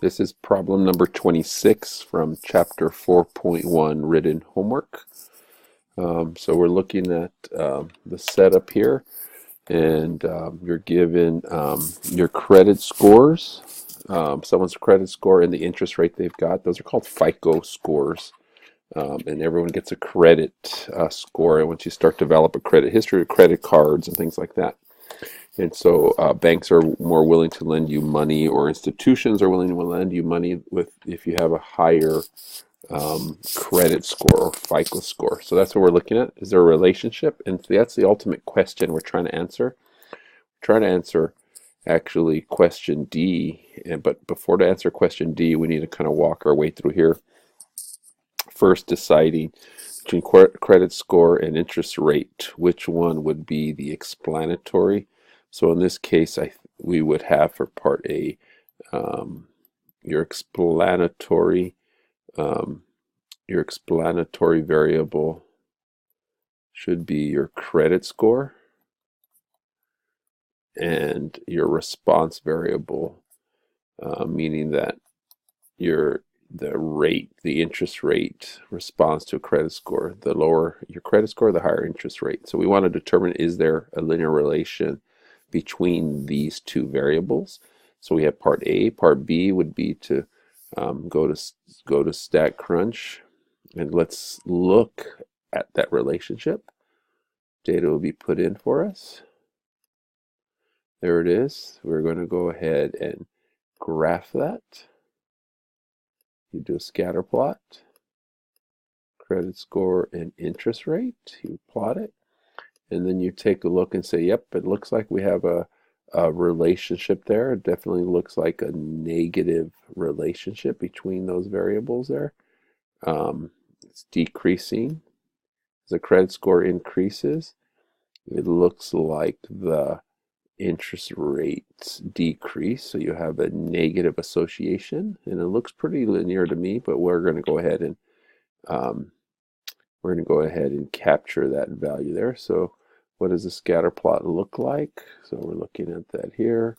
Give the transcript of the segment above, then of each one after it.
This is problem number 26 from chapter 4.1 written homework. So we're looking at the setup here, and you're given your credit scores, someone's credit score and the interest rate they've got. Those are called FICO scores. And everyone gets a credit score. And once you start to develop a credit history of credit cards and things like that. And so banks are more willing to lend you money, or institutions are willing to lend you money if you have a higher credit score or FICO score. So that's what we're looking at. Is there a relationship? And that's the ultimate question we're trying to answer. We're trying to answer actually question D. But before to answer question D, we need to kind of walk our way through here. First, deciding between credit score and interest rate, which one would be the explanatory. So in this case, we would have for part A, your explanatory variable should be your credit score, and your response variable, meaning that the interest rate responds to a credit score. The lower your credit score, the higher interest rate. So we want to determine, is there a linear relation between these two variables? So we have part A. Part B would be to go to StatCrunch, and let's look at that relationship. Data will be put in for us. There it is. We're going to go ahead and graph that. You do a scatter plot, credit score and interest rate. You plot it, and then you take a look and say, yep, it looks like we have a relationship there. It definitely looks like a negative relationship between those variables there. It's decreasing. As the credit score increases, it looks like the interest rates decrease, so you have a negative association, and it looks pretty linear to me, but we're going to go ahead and capture that value there. So what does the scatter plot look like? So we're looking at that here,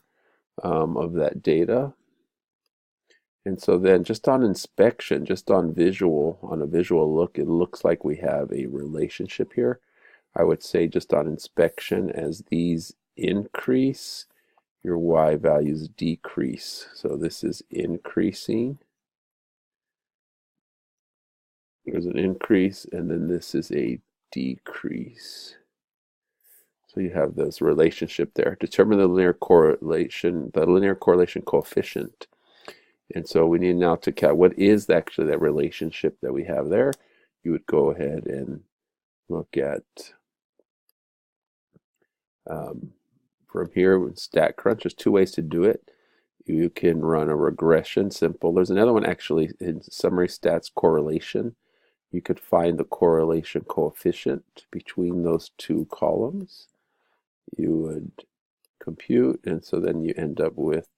of that data. And so then just on inspection, just on a visual look, it looks like we have a relationship here. I would say just on inspection, as these increase, your y values decrease. So this is increasing. There's an increase, and then this is a decrease. So you have this relationship there. Determine the linear correlation coefficient. And so we need now to count what is actually that relationship that we have there. You would go ahead and look at from here with StatCrunch. There's two ways to do it. You can run a regression, simple. There's another one actually in summary stats, correlation. You could find the correlation coefficient between those two columns. You would compute, and so then you end up with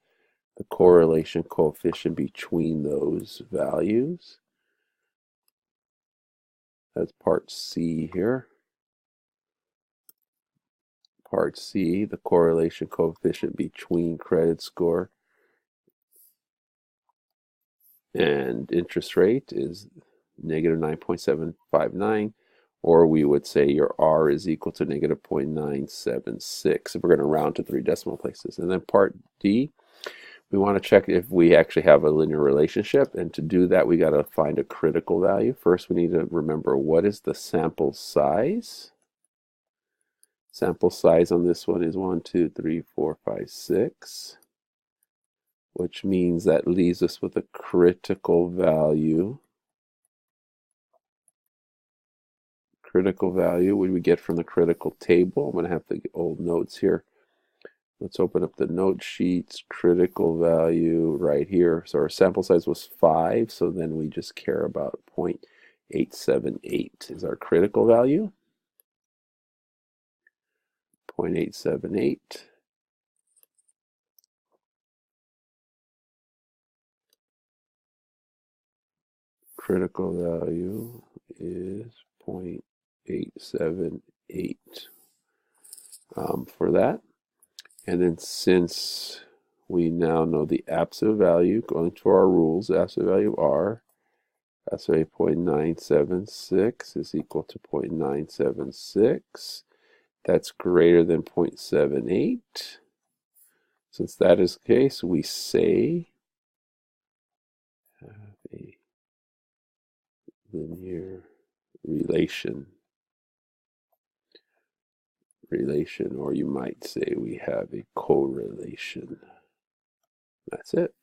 the correlation coefficient between those values. That's part C here. Part C, the correlation coefficient between credit score and interest rate is negative 9.759, or we would say your R is equal to negative 0.976 if we're going to round to 3 decimal places. And then part D, we want to check if we actually have a linear relationship, and to do that we got to find a critical value. First we need to remember, what is the sample size? Sample size on this one is 1, 2, 3, 4, 5, 6, which means that leaves us with a critical value. Critical value would we get from the critical table. I'm going to have the old notes here. Let's open up the note sheets. Critical value right here. So our sample size was 5, so then we just care about 0.878 is our critical value. 0.878. Critical value is 0.878 for that. And then since we now know the absolute value, going to our rules, the absolute value R, absolute value 0.976 is equal to 0.976. That's greater than 0.78. Since that is the case, we say have a linear relation, or you might say we have a correlation. That's it.